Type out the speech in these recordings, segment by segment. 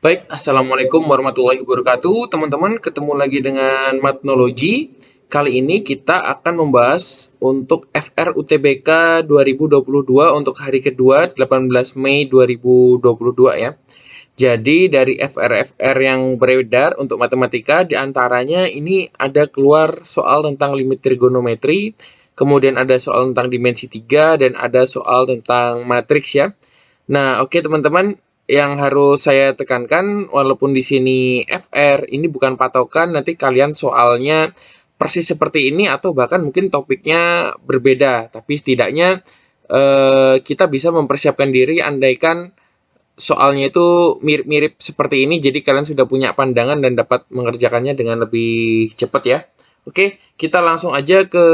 Baik, Assalamualaikum warahmatullahi wabarakatuh. Teman-teman, ketemu lagi dengan Matnologi. Kali ini kita akan membahas untuk FR UTBK 2022 untuk hari kedua 18 Mei 2022 ya. Jadi dari FR-FR yang beredar untuk matematika, diantaranya ini ada keluar soal tentang limit trigonometri, kemudian ada soal tentang dimensi 3, dan ada soal tentang matriks ya. Nah, oke teman-teman, yang harus saya tekankan, walaupun di sini FR, ini bukan patokan, nanti kalian soalnya persis seperti ini atau bahkan mungkin topiknya berbeda. Tapi setidaknya kita bisa mempersiapkan diri andaikan soalnya itu mirip-mirip seperti ini, jadi kalian sudah punya pandangan dan dapat mengerjakannya dengan lebih cepat ya. Oke, kita langsung aja ke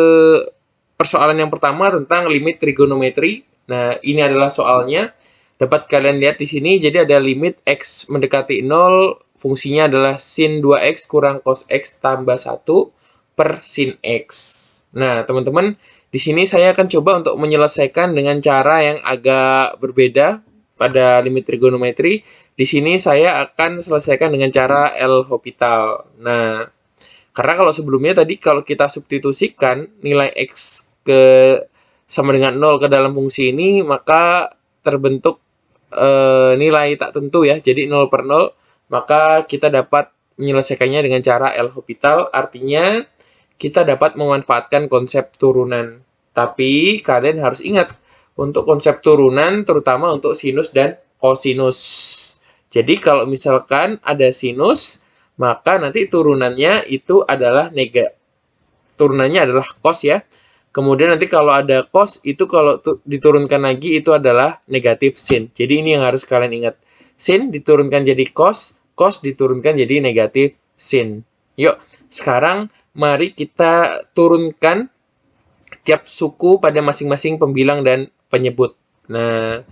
persoalan yang pertama tentang limit trigonometri. Nah, ini adalah soalnya. Dapat kalian lihat di sini, jadi ada limit X mendekati 0, fungsinya adalah sin 2X kurang cos X tambah 1 per sin X. Nah, teman-teman, di sini saya akan coba untuk menyelesaikan dengan cara yang agak berbeda pada limit trigonometri. Di sini saya akan selesaikan dengan cara L'Hopital. Nah, karena kalau sebelumnya tadi kalau kita substitusikan nilai X sama dengan 0 ke dalam fungsi ini, maka terbentuk nilai tak tentu ya, jadi 0 per 0, maka kita dapat menyelesaikannya dengan cara L'Hopital, artinya kita dapat memanfaatkan konsep turunan. Tapi kalian harus ingat, untuk konsep turunan terutama untuk sinus dan kosinus. Jadi kalau misalkan ada sinus, maka nanti turunannya itu adalah turunannya adalah cos ya. Kemudian nanti kalau ada cos, itu kalau diturunkan lagi itu adalah negatif sin. Jadi ini yang harus kalian ingat. Sin diturunkan jadi cos, cos diturunkan jadi negatif sin. Yuk, sekarang mari kita turunkan tiap suku pada masing-masing pembilang dan penyebut. Nah,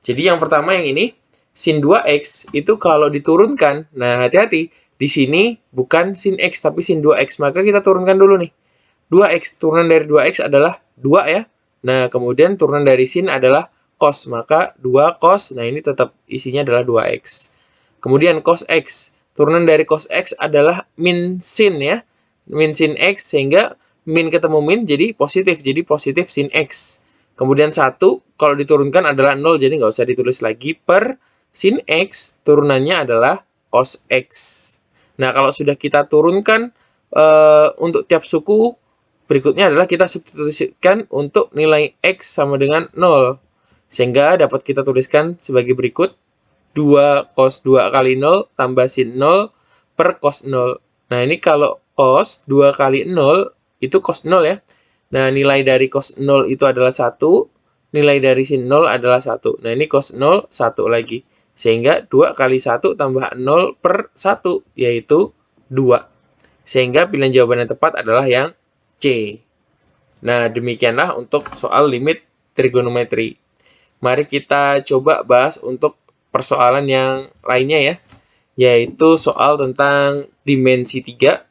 jadi yang pertama yang ini, sin 2x itu kalau diturunkan, nah hati-hati, di sini bukan sin x tapi sin 2x, maka kita turunkan dulu nih. 2x, turunan dari 2x adalah 2 ya. Nah, kemudian turunan dari sin adalah cos, maka 2 cos, nah ini tetap isinya adalah 2x. Kemudian cos x, turunan dari cos x adalah min sin ya. Min sin x, sehingga min ketemu min jadi positif sin x. Kemudian 1, kalau diturunkan adalah 0, jadi nggak usah ditulis lagi, per sin x, turunannya adalah cos x. Nah, kalau sudah kita turunkan untuk tiap suku, berikutnya adalah kita substitusikan untuk nilai X sama dengan 0. Sehingga dapat kita tuliskan sebagai berikut. 2 cos 2 kali 0 tambah sin 0 per cos 0. Nah, ini kalau cos 2 kali 0 itu cos 0 ya. Nah, nilai dari cos 0 itu adalah 1. Nilai dari sin 0 adalah 1. Nah, ini cos 0, 1 lagi. Sehingga 2 kali 1 tambah 0 per 1, yaitu 2. Sehingga pilihan jawaban yang tepat adalah yang C. Nah, demikianlah untuk soal limit trigonometri. Mari kita coba bahas untuk persoalan yang lainnya ya, yaitu soal tentang dimensi 3.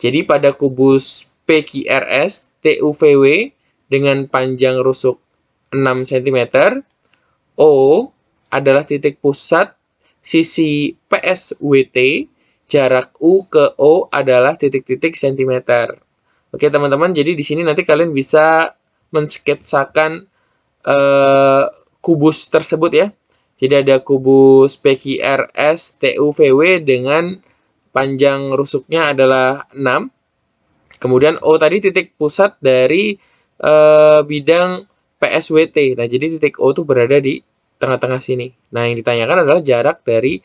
Jadi pada kubus PQRS TUVW dengan panjang rusuk 6 cm, O adalah titik pusat sisi PSWT, jarak U ke O adalah titik-titik cm. Oke teman-teman, jadi di sini nanti kalian bisa mensketsakan kubus tersebut ya. Jadi ada kubus PQRS TUVW dengan panjang rusuknya adalah 6. Kemudian O tadi titik pusat dari bidang PSWT. Nah, jadi titik O itu berada di tengah-tengah sini. Nah, yang ditanyakan adalah jarak dari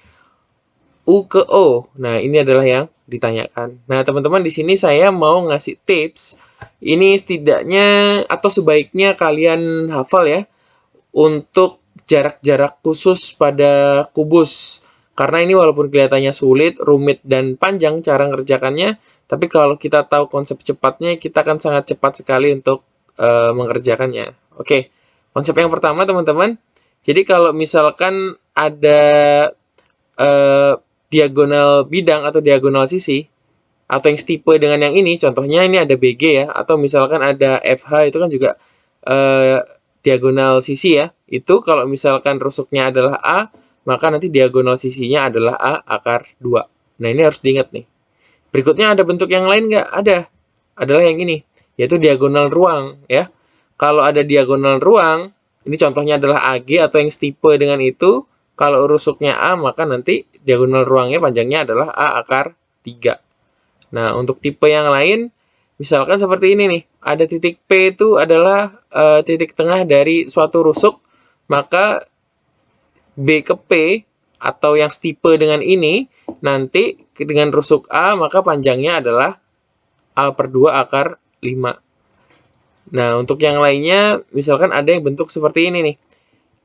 U ke O. Nah, ini adalah yang ditanyakan. Nah, teman-teman di sini saya mau ngasih tips. Ini setidaknya atau sebaiknya kalian hafal ya untuk jarak-jarak khusus pada kubus. Karena ini walaupun kelihatannya sulit, rumit, dan panjang cara ngerjakannya, tapi kalau kita tahu konsep cepatnya, kita akan sangat cepat sekali untuk mengerjakannya. Oke, konsep yang pertama teman-teman. Jadi kalau misalkan ada diagonal bidang atau diagonal sisi, atau yang setipe dengan yang ini, contohnya ini ada BG ya, atau misalkan ada FH, itu kan juga diagonal sisi ya. Itu kalau misalkan rusuknya adalah A, maka nanti diagonal sisinya adalah A akar 2. Nah, ini harus diingat nih. Berikutnya ada bentuk yang lain nggak? Ada. Adalah yang ini, yaitu diagonal ruang, ya. Kalau ada diagonal ruang, ini contohnya adalah AG atau yang setipe dengan itu, kalau rusuknya A, maka nanti diagonal ruangnya panjangnya adalah A akar 3. Nah, untuk tipe yang lain, misalkan seperti ini nih, ada titik P itu adalah titik tengah dari suatu rusuk, maka B ke P atau yang setipe dengan ini, nanti dengan rusuk A, maka panjangnya adalah A per 2 akar 5. Nah, untuk yang lainnya, misalkan ada yang bentuk seperti ini nih.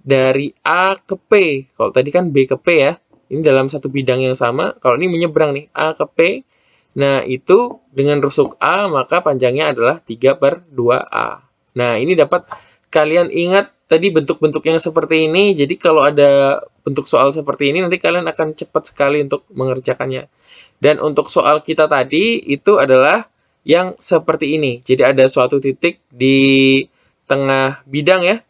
Dari A ke P. Kalau tadi kan B ke P ya. Ini dalam satu bidang yang sama. Kalau ini menyeberang nih, A ke P. Nah, itu dengan rusuk A, maka panjangnya adalah 3 per 2A. Nah, ini dapat kalian ingat tadi bentuk-bentuk yang seperti ini. Jadi, kalau ada bentuk soal seperti ini, nanti kalian akan cepat sekali untuk mengerjakannya. Dan untuk soal kita tadi, itu adalah yang seperti ini. Jadi ada suatu titik di tengah bidang ya,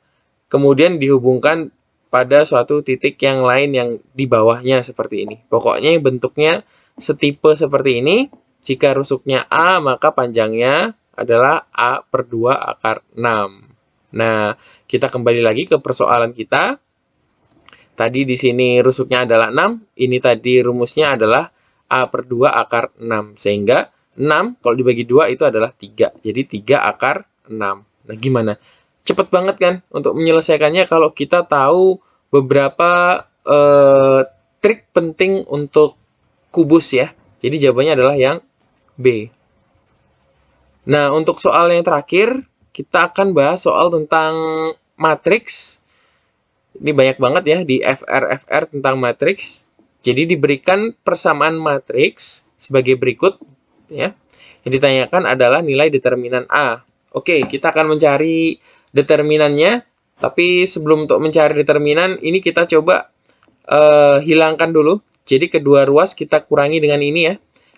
kemudian dihubungkan pada suatu titik yang lain yang di bawahnya seperti ini. Pokoknya yang bentuknya setipe seperti ini, jika rusuknya A, maka panjangnya adalah A per 2 akar 6. Nah, kita kembali lagi ke persoalan kita. Tadi di sini rusuknya adalah 6, ini tadi rumusnya adalah A per 2 akar 6. Sehingga 6 kalau dibagi 2 itu adalah 3. Jadi 3 akar 6. Nah, gimana? Cepet banget kan untuk menyelesaikannya kalau kita tahu beberapa trik penting untuk kubus ya. Jadi jawabannya adalah yang B. Nah, untuk soal yang terakhir, kita akan bahas soal tentang matriks. Ini banyak banget ya di FR tentang matriks. Jadi diberikan persamaan matriks sebagai berikut ya. Yang ditanyakan adalah nilai determinan A. Oke, kita akan mencari determinannya. Tapi sebelum untuk mencari determinan, ini kita coba hilangkan dulu. Jadi kedua ruas kita kurangi dengan ini ya.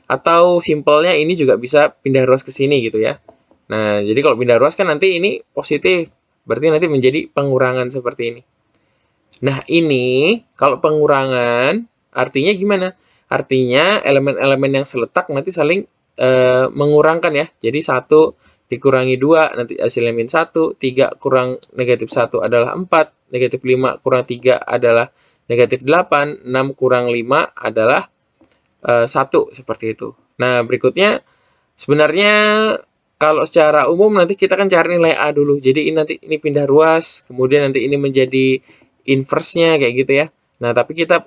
Atau simpelnya ini juga bisa pindah ruas ke sini gitu ya. Nah, jadi kalau pindah ruas kan nanti ini positif. Berarti nanti menjadi pengurangan seperti ini. Nah, ini kalau pengurangan artinya gimana? Artinya elemen-elemen yang seletak nanti saling mengurangkan ya. Jadi 1 dikurangi 2 nanti hasilnya min 1, 3 kurang negatif 1 adalah 4, negatif 5 kurang 3 adalah negatif 8, 6 kurang 5 adalah 1, seperti itu. Nah, berikutnya sebenarnya kalau secara umum nanti kita kan cari nilai A dulu. Jadi ini nanti ini pindah ruas, kemudian nanti ini menjadi inverse-nya kayak gitu ya. Nah, tapi kita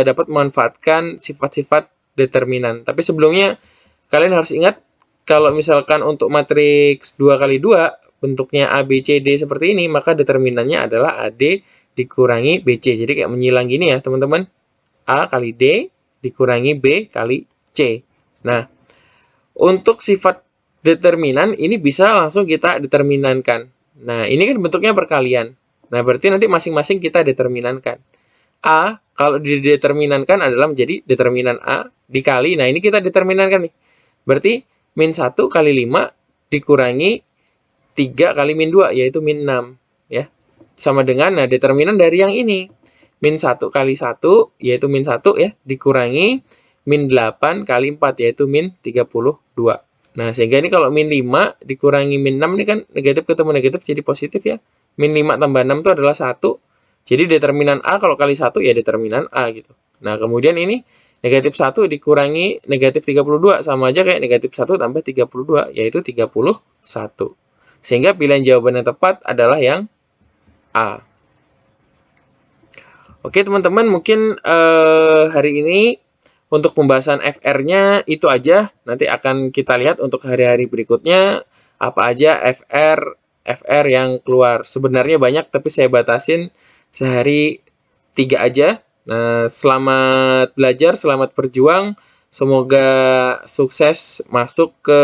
dapat memanfaatkan sifat-sifat determinan. Tapi sebelumnya kalian harus ingat kalau misalkan untuk matriks 2 kali 2 bentuknya A, B, C, D seperti ini, maka determinannya adalah AD dikurangi BC. Jadi kayak menyilang gini ya, teman-teman. A kali D dikurangi B kali C. Nah, untuk sifat determinan ini bisa langsung kita determinankan. Nah, ini kan bentuknya perkalian. Nah, berarti nanti masing-masing kita determinankan. A, kalau dideterminankan adalah menjadi determinan A dikali. Nah, ini kita determinankan nih. Berarti min 1 kali 5 dikurangi 3 kali min 2, yaitu min 6. Ya. Sama dengan, nah determinan dari yang ini. Min 1 kali 1, yaitu min 1 ya, dikurangi min 8 kali 4, yaitu min 32. Nah, sehingga ini kalau min 5 dikurangi min 6, ini kan negatif ketemu negatif jadi positif ya. Min 5 tambah 6 itu adalah 1. Jadi determinan A kalau kali 1 ya determinan A gitu. Nah, kemudian ini negatif 1 dikurangi negatif 32. Sama aja kayak negatif 1 tambah 32, yaitu 31. Sehingga pilihan jawaban yang tepat adalah yang A. Oke teman-teman, mungkin hari ini untuk pembahasan FR-nya itu aja. Nanti akan kita lihat untuk hari-hari berikutnya apa aja FR yang keluar. Sebenarnya banyak tapi saya batasin sehari 3 aja. Nah, selamat belajar, selamat berjuang. Semoga sukses masuk ke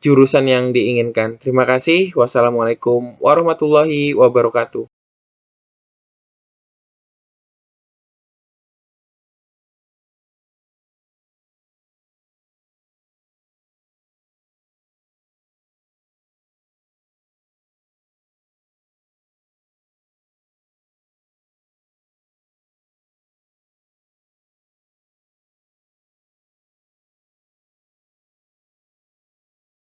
jurusan yang diinginkan. Terima kasih. Wassalamualaikum warahmatullahi wabarakatuh.